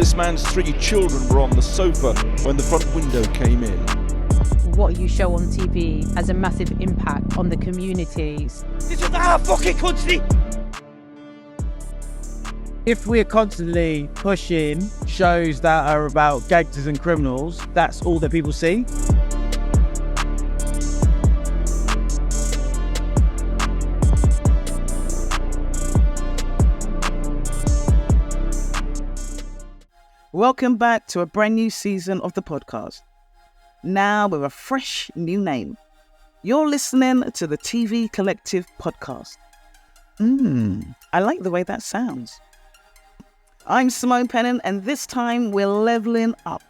This man's 3 children were on the sofa when the front window came in. What you show on TV has a massive impact on the communities. This is our fucking country! If we're constantly pushing shows that are about gangsters and criminals, that's all that people see. Welcome back to a brand new season of the podcast. Now with a fresh new name. You're listening to the TV Collective podcast. I like the way that sounds. I'm Simone Pennant, and this time we're leveling up.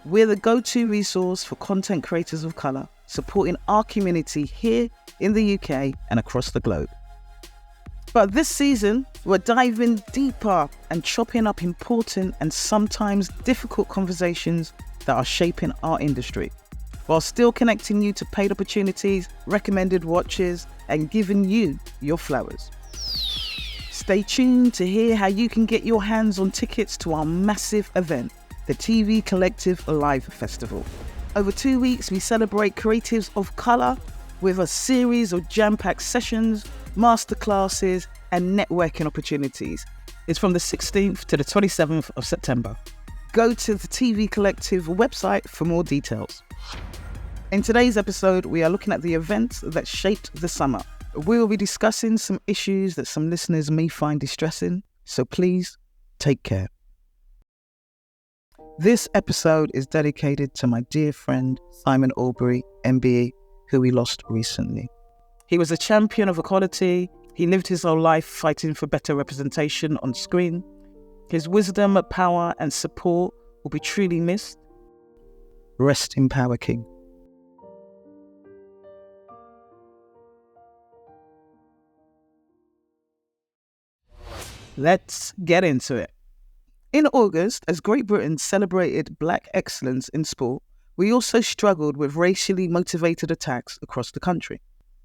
We're the go-to resource for content creators of colour, supporting our community here in the UK and across the globe. But this season, we're diving deeper and chopping up important and sometimes difficult conversations that are shaping our industry, while still connecting you to paid opportunities, recommended watches, and giving you your flowers. Stay tuned to hear how you can get your hands on tickets to our massive event, the TV Collective Live Festival. Over 2 weeks, we celebrate creatives of colour with a series of jam-packed sessions, masterclasses, and networking opportunities. It's from the 16th to the 27th of September. Go to the TV Collective website for more details. In today's episode, we are looking at the events that shaped the summer. We will be discussing some issues that some listeners may find distressing, so please take care. This episode is dedicated to my dear friend Simon Albury, MBE, who we lost recently. He was a champion of equality. He lived his whole life fighting for better representation on screen. His wisdom, power, and support will be truly missed. Rest in power, King. Let's get into it. In August, as Great Britain celebrated Black excellence in sport, we also struggled with racially motivated attacks across the country.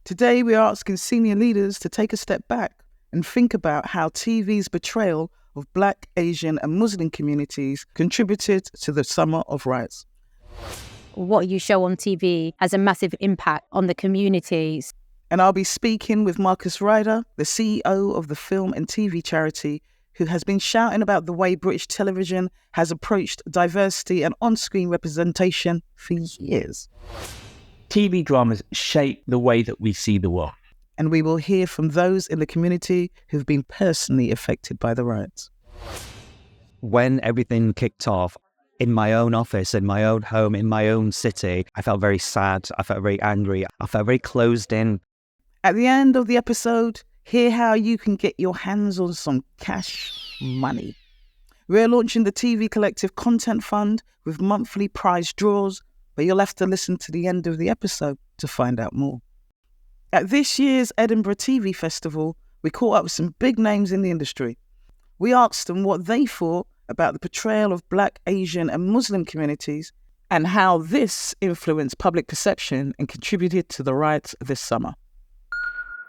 Today, we are asking senior leaders to take a step back and think about how TV's portrayal of Black, Asian, and Muslim communities contributed to the summer of riots. What you show on TV has a massive impact on the communities. And I'll be speaking with Marcus Ryder, the CEO of the film and TV charity, who has been shouting about the way British television has approached diversity and on-screen representation for years. TV dramas shape the way that we see the world. And we will hear from those in the community who've been personally affected by the riots. When everything kicked off, in my own office, in my own home, in my own city, I felt very sad, I felt very angry, I felt very closed in. At the end of the episode, hear how you can get your hands on some cash money. We're launching the TV Collective Content Fund with monthly prize draws, but you'll have to listen to the end of the episode to find out more. At this year's Edinburgh TV Festival, we caught up with some big names in the industry. We asked them what they thought about the portrayal of Black, Asian, and Muslim communities and how this influenced public perception and contributed to the riots this summer.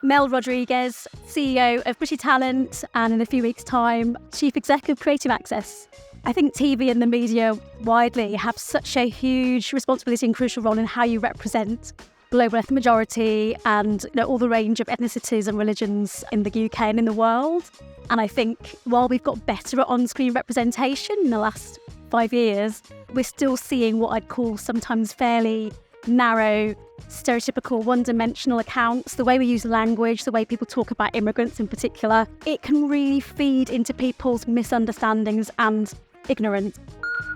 Mel Rodriguez, CEO of British Talent, and in a few weeks' time, Chief Exec of Creative Access. I think TV and the media widely have such a huge responsibility and crucial role in how you represent global ethnic majority and all the range of ethnicities and religions in the UK and in the world. And I think while we've got better at on-screen representation in the last 5 years, we're still seeing what I'd call sometimes fairly narrow, stereotypical, one-dimensional accounts. The way we use language, the way people talk about immigrants in particular, it can really feed into people's misunderstandings and ignorance.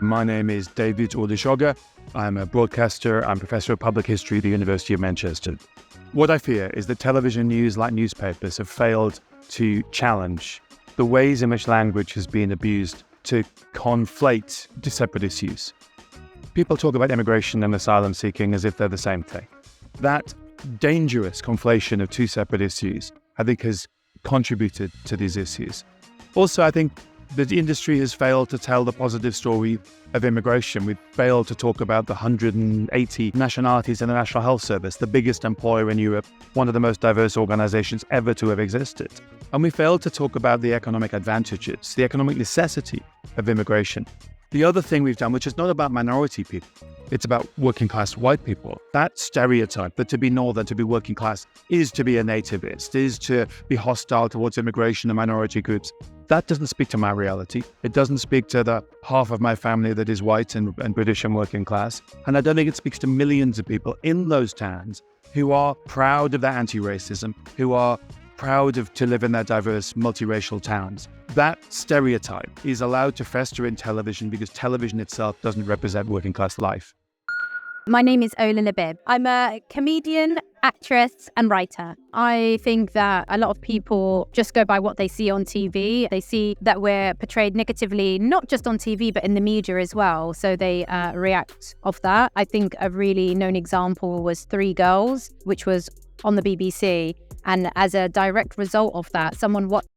My name is David Odishoga. I'm a broadcaster. I'm Professor of Public History at the University of Manchester. What I fear is that television news, like newspapers, have failed to challenge the ways in which language has been abused to conflate two separate issues. People talk about immigration and asylum seeking as if they're the same thing. That dangerous conflation of two separate issues, I think, has contributed to these issues. Also, I think the industry has failed to tell the positive story of immigration. We've failed to talk about the 180 nationalities in the National Health Service, the biggest employer in Europe, one of the most diverse organizations ever to have existed. And we fail to talk about the economic advantages, the economic necessity of immigration. The other thing we've done, which is not about minority people, it's about working class white people. That stereotype that to be northern, to be working class, is to be a nativist, is to be hostile towards immigration and minority groups. That doesn't speak to my reality. It doesn't speak to the half of my family that is white and British and working class. And I don't think it speaks to millions of people in those towns who are proud of their anti-racism, who are proud to live in their diverse, multiracial towns. That stereotype is allowed to fester in television because television itself doesn't represent working class life. My name is Ola Labib. I'm a comedian, actress and writer. I think that a lot of people just go by what they see on TV. They see that we're portrayed negatively, not just on TV, but in the media as well. So they react off that. I think a really known example was Three Girls, which was on the BBC. And as a direct result of that, someone watched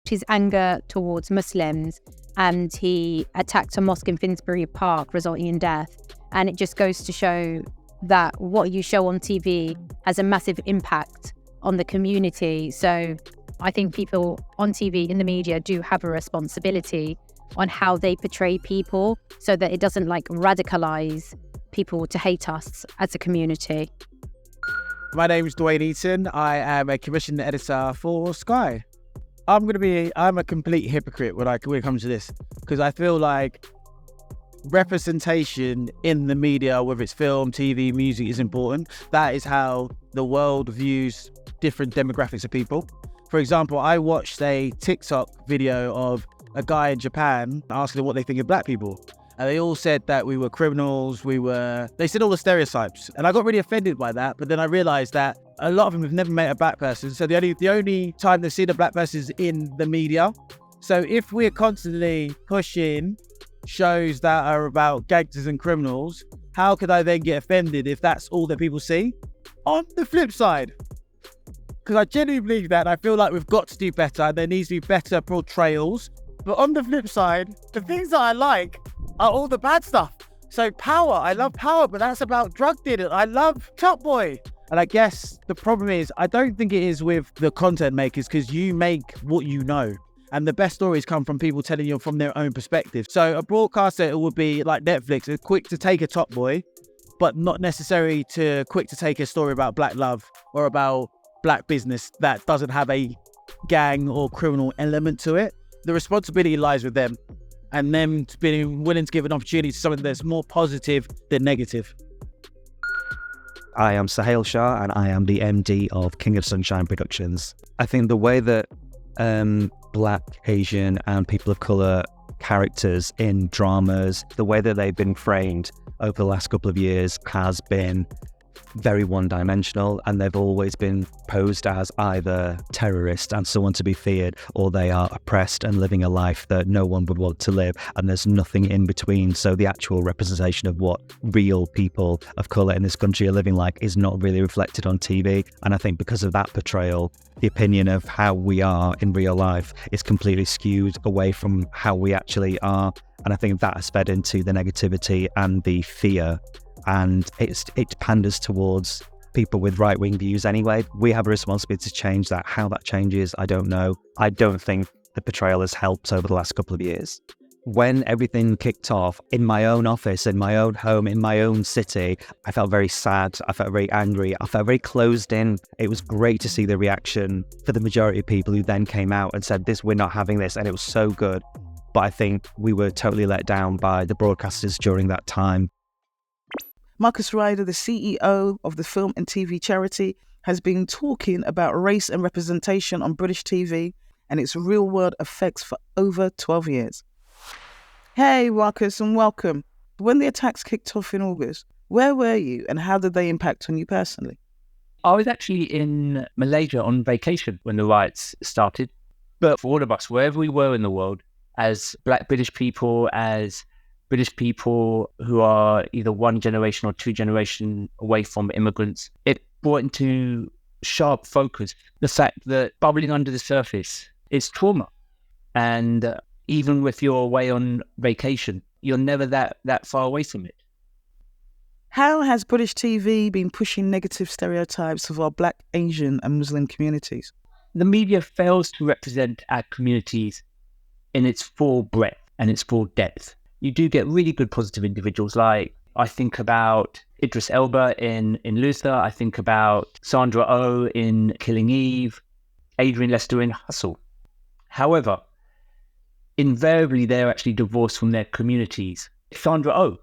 his anger towards Muslims and he attacked a mosque in Finsbury Park, resulting in death. And it just goes to show that what you show on TV has a massive impact on the community. So I think people on TV in the media do have a responsibility on how they portray people so that it doesn't radicalize people to hate us as a community. My name is Dwayne Eaton. I am a commissioned editor for Sky. I'm a complete hypocrite when it comes to this, because I feel like representation in the media, whether it's film, TV, music, is important. That is how the world views different demographics of people. For example, I watched a TikTok video of a guy in Japan asking them what they think of black people. And they all said that we were criminals, they said all the stereotypes. And I got really offended by that, but then I realized that a lot of them have never met a black person. So the only time they've seen a black person is in the media. So if we're constantly pushing shows that are about gangsters and criminals, how could I then get offended if that's all that people see? On the flip side, because I genuinely believe that, I feel like we've got to do better. There needs to be better portrayals. But on the flip side, the things that I like are all the bad stuff. So Power, I love Power, but that's about drug dealers. I love Top Boy. And I guess the problem is, I don't think it is with the content makers, because you make what you know. And the best stories come from people telling you from their own perspective. So a broadcaster would be like Netflix, it's quick to take a Top Boy, but not necessarily quick to take a story about black love or about black business that doesn't have a gang or criminal element to it. The responsibility lies with them, and them being willing to give an opportunity to something that's more positive than negative. I am Sahil Shah and I am the MD of King of Sunshine Productions. I think the way that Black, Asian and people of colour characters in dramas, the way that they've been framed over the last couple of years has been very one-dimensional, and they've always been posed as either terrorists and someone to be feared, or they are oppressed and living a life that no one would want to live, and there's nothing in between. So the actual representation of what real people of colour in this country are living like is not really reflected on TV. And I think because of that portrayal, the opinion of how we are in real life is completely skewed away from how we actually are. And I think that has fed into the negativity and the fear, and it panders towards people with right-wing views anyway. We have a responsibility to change that. How that changes, I don't know. I don't think the portrayal has helped over the last couple of years. When everything kicked off in my own office, in my own home, in my own city, I felt very sad. I felt very angry. I felt very closed in. It was great to see the reaction for the majority of people who then came out and said, we're not having this. And it was so good. But I think we were totally let down by the broadcasters during that time. Marcus Ryder, the CEO of the film and TV charity, has been talking about race and representation on British TV and its real-world effects for over 12 years. Hey, Marcus, and welcome. When the attacks kicked off in August, where were you and how did they impact on you personally? I was actually in Malaysia on vacation when the riots started. But for all of us, wherever we were in the world, as Black British people, as British people who are either one generation or two generation away from immigrants, it brought into sharp focus the fact that bubbling under the surface is trauma. And even if you're away on vacation, you're never that far away from it. How has British TV been pushing negative stereotypes of our Black, Asian and Muslim communities? The media fails to represent our communities in its full breadth and its full depth. You do get really good positive individuals, like I think about Idris Elba in Luther, I think about Sandra Oh in Killing Eve, Adrian Lester in Hustle. However, invariably they're actually divorced from their communities. Sandra Oh,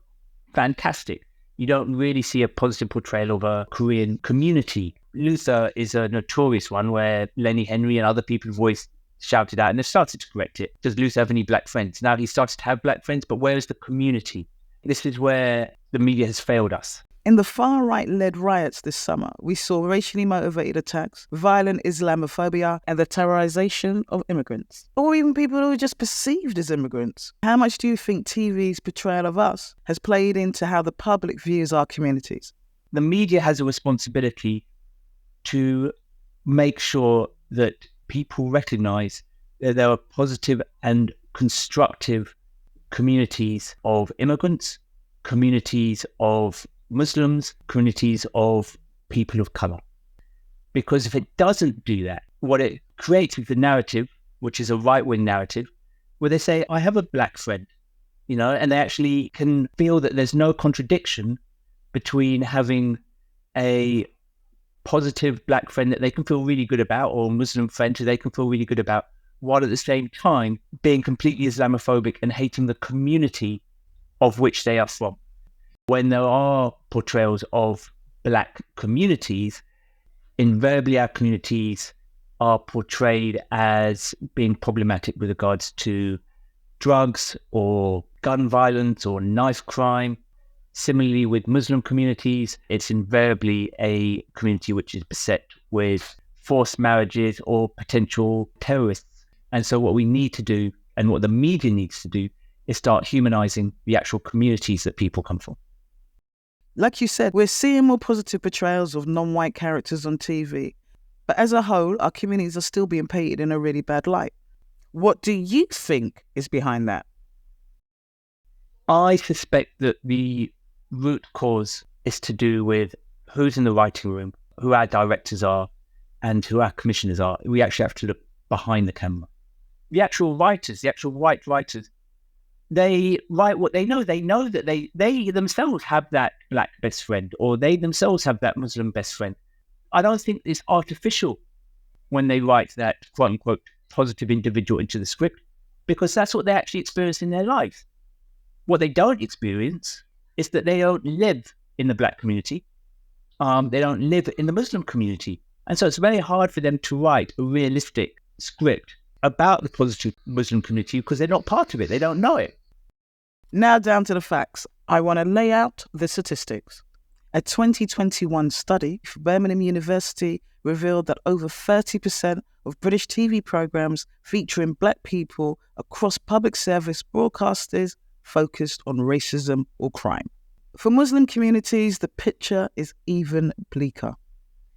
fantastic. You don't really see a positive portrayal of a Korean community. Luther is a notorious one where Lenny Henry and other people have always shouted out, and they've started to correct it. Does Luther have any black friends? Now he's started to have black friends, but where is the community? This is where the media has failed us. In the far-right-led riots this summer, we saw racially motivated attacks, violent Islamophobia, and the terrorization of immigrants, or even people who are just perceived as immigrants. How much do you think TV's portrayal of us has played into how the public views our communities? The media has a responsibility to make sure that people recognize that there are positive and constructive communities of immigrants, communities of Muslims, communities of people of colour. Because if it doesn't do that, what it creates is the narrative, which is a right-wing narrative, where they say, I have a black friend, and they actually can feel that there's no contradiction between having a positive black friend that they can feel really good about, or a Muslim friend who they can feel really good about, while at the same time being completely Islamophobic and hating the community of which they are from. When there are portrayals of black communities, invariably our communities are portrayed as being problematic with regards to drugs or gun violence or knife crime. Similarly, with Muslim communities, it's invariably a community which is beset with forced marriages or potential terrorists. And so what we need to do, and what the media needs to do, is start humanizing the actual communities that people come from. Like you said, we're seeing more positive portrayals of non-white characters on TV. But as a whole, our communities are still being painted in a really bad light. What do you think is behind that? I suspect that the root cause is to do with who's in the writing room, who our directors are, and who our commissioners are. We actually have to look behind the camera. The actual writers, the actual white writers, they write what they know. They know that they themselves have that black best friend, or they themselves have that Muslim best friend. I don't think it's artificial when they write that quote unquote positive individual into the script, because that's what they actually experience in their lives. What they don't experience is that they don't live in the black community. They don't live in the Muslim community. And so it's very hard for them to write a realistic script about the positive Muslim community because they're not part of it. They don't know it. Now down to the facts. I want to lay out the statistics. A 2021 study for Birmingham University revealed that over 30% of British TV programmes featuring black people across public service broadcasters focused on racism or crime. For Muslim communities, the picture is even bleaker.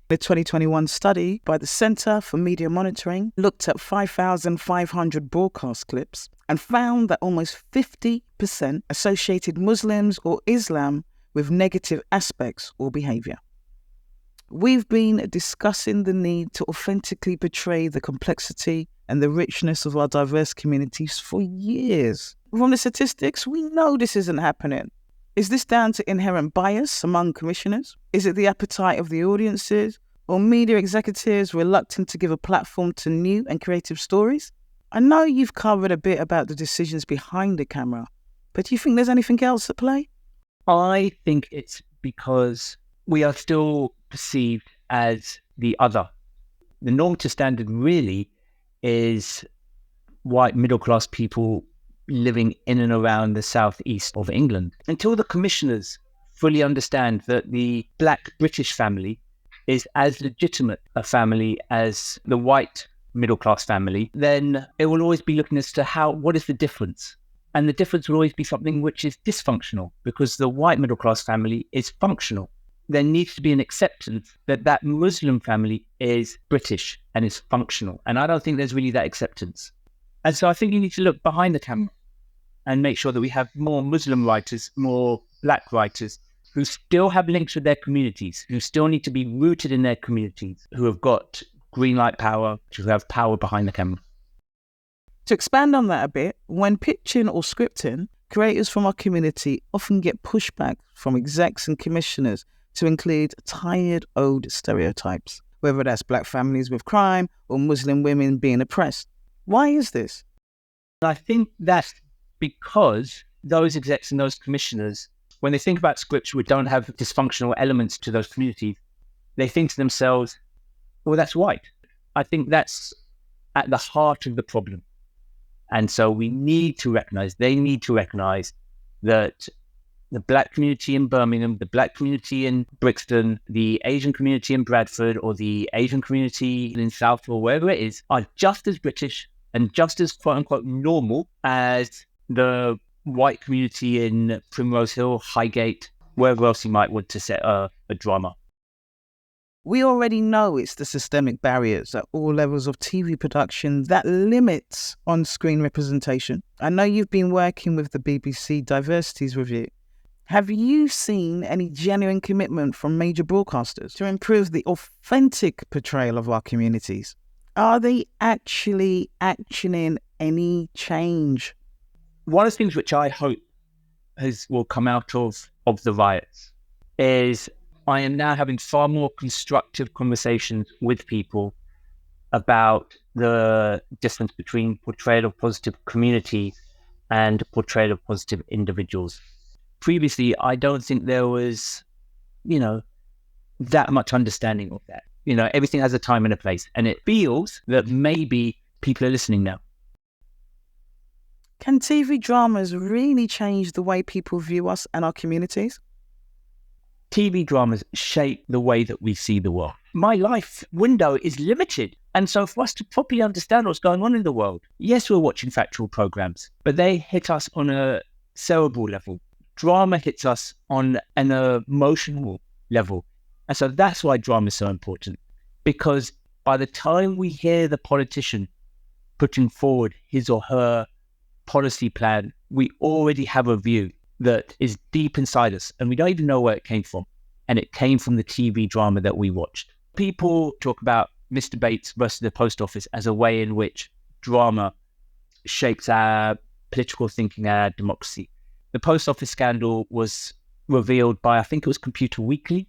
The 2021 study by the Centre for Media Monitoring looked at 5,500 broadcast clips and found that almost 50% associated Muslims or Islam with negative aspects or behaviour. We've been discussing the need to authentically portray the complexity and the richness of our diverse communities for years. From the statistics, we know this isn't happening. Is this down to inherent bias among commissioners? Is it the appetite of the audiences? Or media executives reluctant to give a platform to new and creative stories? I know you've covered a bit about the decisions behind the camera, but do you think there's anything else at play? I think it's because we are still perceived as the other. The normative standard really is white middle-class people living in and around the southeast of England. Until the commissioners fully understand that the black British family is as legitimate a family as the white middle-class family, then it will always be looking as to what is the difference? And the difference will always be something which is dysfunctional, because the white middle-class family is functional. There needs to be an acceptance that that Muslim family is British and is functional. And I don't think there's really that acceptance. And so I think you need to look behind the camera and make sure that we have more Muslim writers, more black writers who still have links with their communities, who still need to be rooted in their communities, who have got green light power, to have power behind the camera. To expand on that a bit, when pitching or scripting, creators from our community often get pushback from execs and commissioners to include tired old stereotypes, whether that's black families with crime or Muslim women being oppressed. Why is this? I think that's because those execs and those commissioners, when they think about scripts which don't have dysfunctional elements to those communities, they think to themselves, well, that's white. I think that's at the heart of the problem. And so they need to recognize that the black community in Birmingham, the black community in Brixton, the Asian community in Bradford, or the Asian community in South, or wherever it is, are just as British and just as quote unquote normal as the white community in Primrose Hill, Highgate, wherever else you might want to set a drama. We already know it's the systemic barriers at all levels of TV production that limits on-screen representation. I know you've been working with the BBC Diversities Review. Have you seen any genuine commitment from major broadcasters to improve the authentic portrayal of our communities? Are they actually actioning any change? One of the things which I hope will come out of the riots is I am now having far more constructive conversations with people about the difference between portrayal of positive community and portrayal of positive individuals. Previously, I don't think there was, that much understanding of that. Everything has a time and a place, and it feels that maybe people are listening now. Can TV dramas really change the way people view us and our communities? TV dramas shape the way that we see the world. My life window is limited. And so for us to properly understand what's going on in the world, yes, we're watching factual programs, but they hit us on a cerebral level. Drama hits us on an emotional level. And so that's why drama is so important. Because by the time we hear the politician putting forward his or her policy plan, we already have a view that is deep inside us, and we don't even know where it came from. And it came from the TV drama that we watched. People talk about Mr. Bates versus the Post Office as a way in which drama shapes our political thinking, our democracy. The Post Office scandal was revealed by, I think it was Computer Weekly.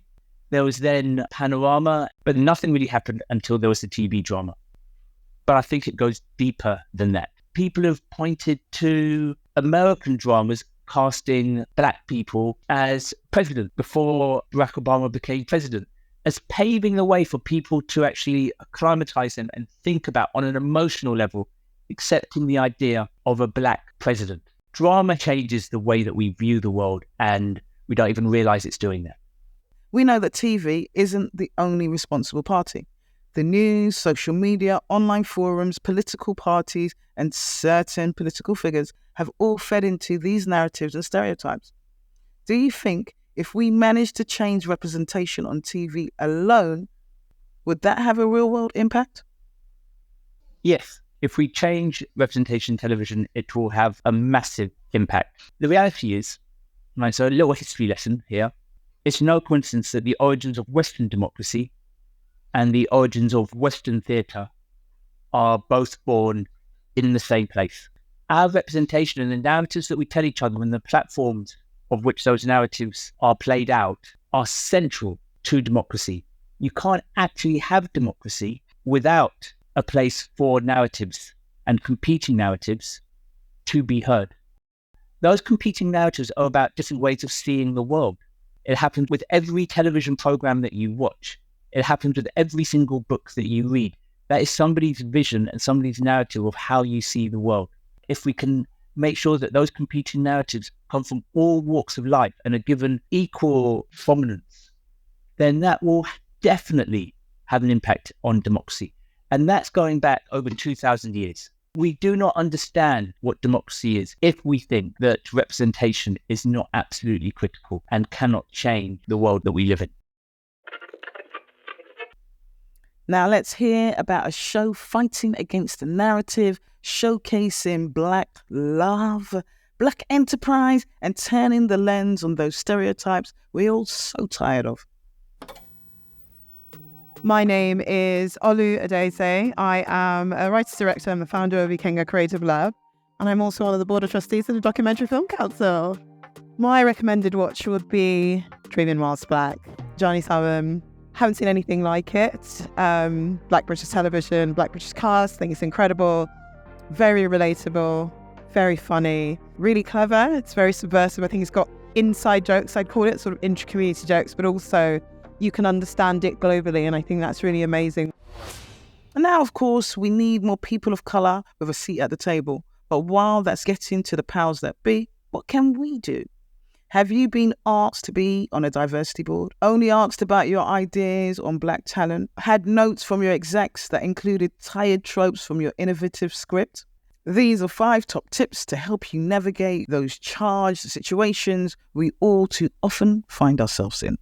There was then Panorama, but nothing really happened until there was the TV drama. But I think it goes deeper than that. People have pointed to American dramas casting black people as president before Barack Obama became president, as paving the way for people to actually acclimatize them and think about, on an emotional level, accepting the idea of a black president. Drama changes the way that we view the world, and we don't even realize it's doing that. We know that TV isn't the only responsible party. The news, social media, online forums, political parties, and certain political figures have all fed into these narratives and stereotypes. Do you think if we managed to change representation on TV alone, would that have a real-world impact? Yes. If we change representation in television, it will have a massive impact. The reality is, so a little history lesson here, it's no coincidence that the origins of Western democracy and the origins of Western theatre are both born in the same place. Our representation and the narratives that we tell each other and the platforms of which those narratives are played out are central to democracy. You can't actually have democracy without a place for narratives and competing narratives to be heard. Those competing narratives are about different ways of seeing the world. It happens with every television program that you watch. It happens with every single book that you read. That is somebody's vision and somebody's narrative of how you see the world. If we can make sure that those competing narratives come from all walks of life and are given equal prominence, then that will definitely have an impact on democracy. And that's going back over 2,000 years. We do not understand what democracy is if we think that representation is not absolutely critical and cannot change the world that we live in. Now let's hear about a show fighting against the narrative, showcasing black love, black enterprise, and turning the lens on those stereotypes we're all so tired of. My name is Olu Adese. I am a writer director and the founder of Ikenga Creative Lab, and I'm also on the board of trustees of the Documentary Film Council. My recommended watch would be Dreaming Whilst Black. Johnny Savin. Haven't seen anything like it. Black British television, Black British cast. Think it's incredible. Very relatable. Very funny. Really clever. It's very subversive. I think it's got inside jokes, I'd call it, sort of intra-community jokes, but also you can understand it globally. And I think that's really amazing. And now, of course, we need more people of colour with a seat at the table. But while that's getting to the powers that be, what can we do? Have you been asked to be on a diversity board? Only asked about your ideas on black talent? Had notes from your execs that included tired tropes from your innovative script? These are 5 top tips to help you navigate those charged situations we all too often find ourselves in.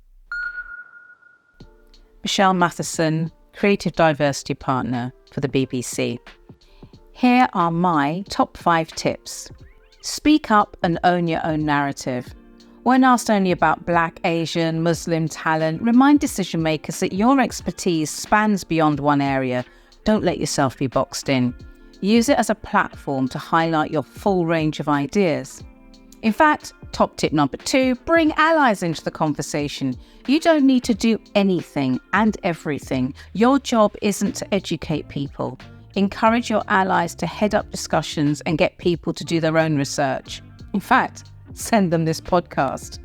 Michelle Matheson, Creative Diversity Partner for the BBC. Here are my top 5 tips. Speak up and own your own narrative. When asked only about Black, Asian, Muslim talent, remind decision makers that your expertise spans beyond one area. Don't let yourself be boxed in. Use it as a platform to highlight your full range of ideas. In fact, top tip number 2, bring allies into the conversation. You don't need to do anything and everything. Your job isn't to educate people. Encourage your allies to head up discussions and get people to do their own research. In fact, send them this podcast.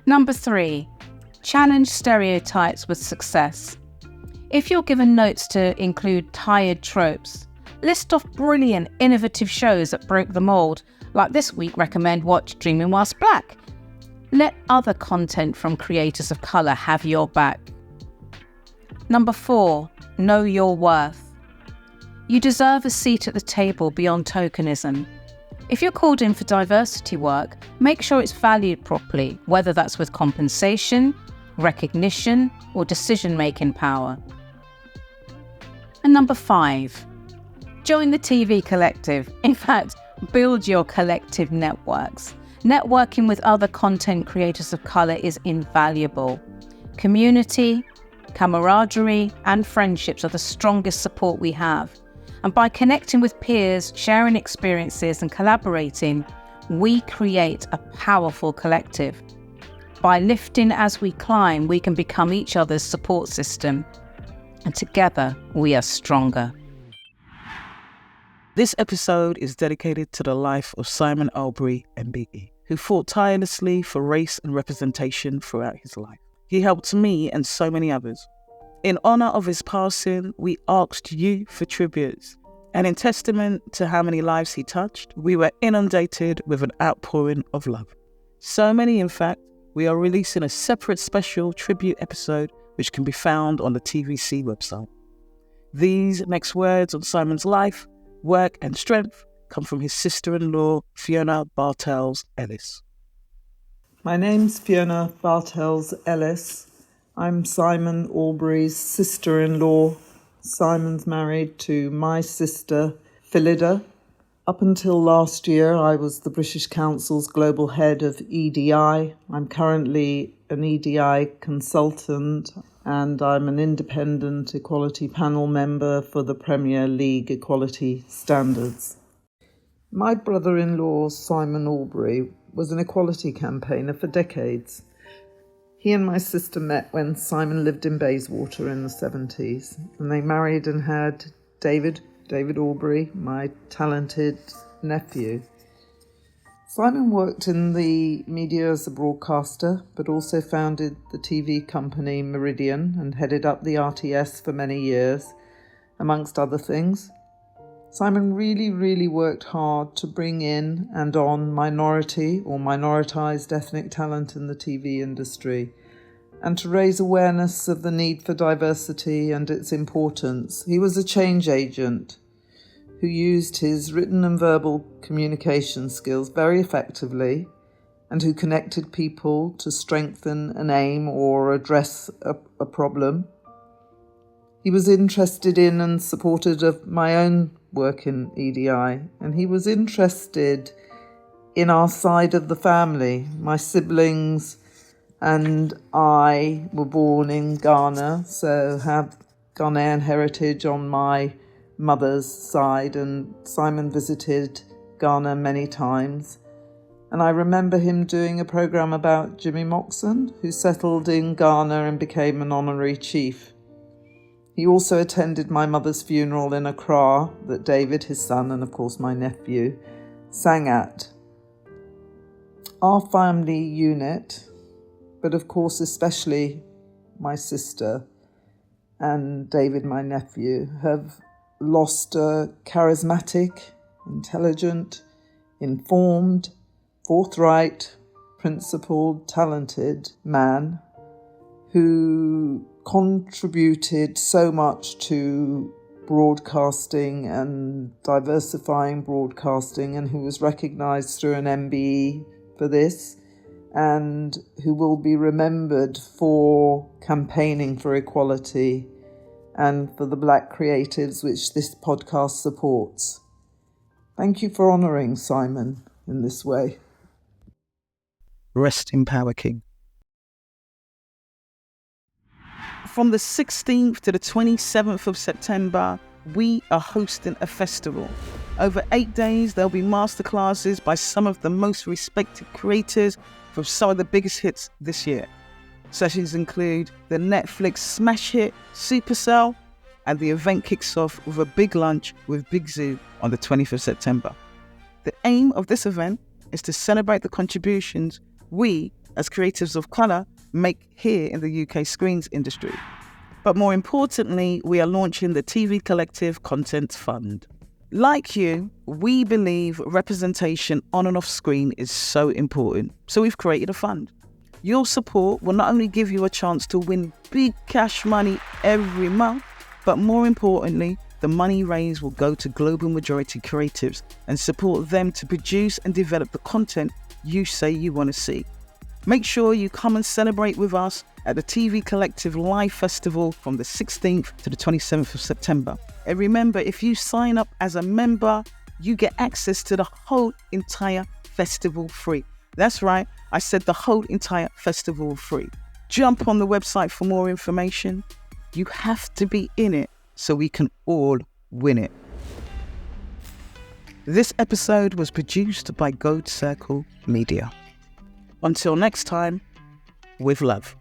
Number 3, challenge stereotypes with success. If you're given notes to include tired tropes, list off brilliant, innovative shows that broke the mold. Like this week, recommend watch Dreaming Whilst Black. Let other content from creators of colour have your back. Number 4, know your worth. You deserve a seat at the table beyond tokenism. If you're called in for diversity work, make sure it's valued properly, whether that's with compensation, recognition, or decision-making power. And number 5, join the TV collective. In fact, build your collective networks. Networking with other content creators of colour is invaluable. Community, camaraderie, and friendships are the strongest support we have. And by connecting with peers, sharing experiences, and collaborating, we create a powerful collective. By lifting as we climb, we can become each other's support system. And together, we are stronger. This episode is dedicated to the life of Simon Albury, MBE, who fought tirelessly for race and representation throughout his life. He helped me and so many others. In honour of his passing, we asked you for tributes. And in testament to how many lives he touched, we were inundated with an outpouring of love. So many, in fact, we are releasing a separate special tribute episode which can be found on the TVC website. These next words on Simon's life, work and strength come from his sister-in-law, Fiona Bartels-Ellis. My name's Fiona Bartels-Ellis. I'm Simon Albury's sister-in-law. Simon's married to my sister, Phillida. Up until last year, I was the British Council's global head of EDI. I'm currently an EDI consultant, and I'm an independent equality panel member for the Premier League Equality Standards. My brother-in-law, Simon Albury, was an equality campaigner for decades. He and my sister met when Simon lived in Bayswater in the 70s, and they married and had David Albury, my talented nephew. Simon worked in the media as a broadcaster, but also founded the TV company Meridian and headed up the RTS for many years, amongst other things. Simon really worked hard to bring in and on minority or minoritized ethnic talent in the TV industry, and to raise awareness of the need for diversity and its importance. He was a change agent who used his written and verbal communication skills very effectively, and who connected people to strengthen an aim or address a problem. He was interested in and supportive of my own work in EDI, and he was interested in our side of the family, my siblings and I were born in Ghana, so have Ghanaian heritage on my mother's side, and Simon visited Ghana many times. And I remember him doing a programme about Jimmy Moxon, who settled in Ghana and became an honorary chief. He also attended my mother's funeral in Accra that David, his son, and of course my nephew, sang at. Our family unit, but of course especially my sister and David, my nephew, have lost a charismatic, intelligent, informed, forthright, principled, talented man who contributed so much to broadcasting and diversifying broadcasting, and who was recognised through an MBE for this, and who will be remembered for campaigning for equality and for the Black creatives which this podcast supports. Thank you for honouring Simon in this way. Rest in power, King. From the 16th to the 27th of September, we are hosting a festival. Over 8 days, there'll be masterclasses by some of the most respected creators from some of the biggest hits this year. Sessions include the Netflix smash hit Supercell, and the event kicks off with a big lunch with Big Zoo on the 20th of September. The aim of this event is to celebrate the contributions we, as creatives of colour, make here in the UK screens industry. But more importantly, we are launching the TV Collective Content Fund. Like you, we believe representation on and off screen is so important, so we've created a fund. Your support will not only give you a chance to win big cash money every month, but more importantly, the money raised will go to global majority creatives and support them to produce and develop the content you say you want to see. Make sure you come and celebrate with us at the TV Collective Live Festival from the 16th to the 27th of September. And remember, if you sign up as a member, you get access to the whole entire festival free. That's right, I said the whole entire festival free. Jump on the website for more information. You have to be in it so we can all win it. This episode was produced by Gold Circle Media. Until next time, with love.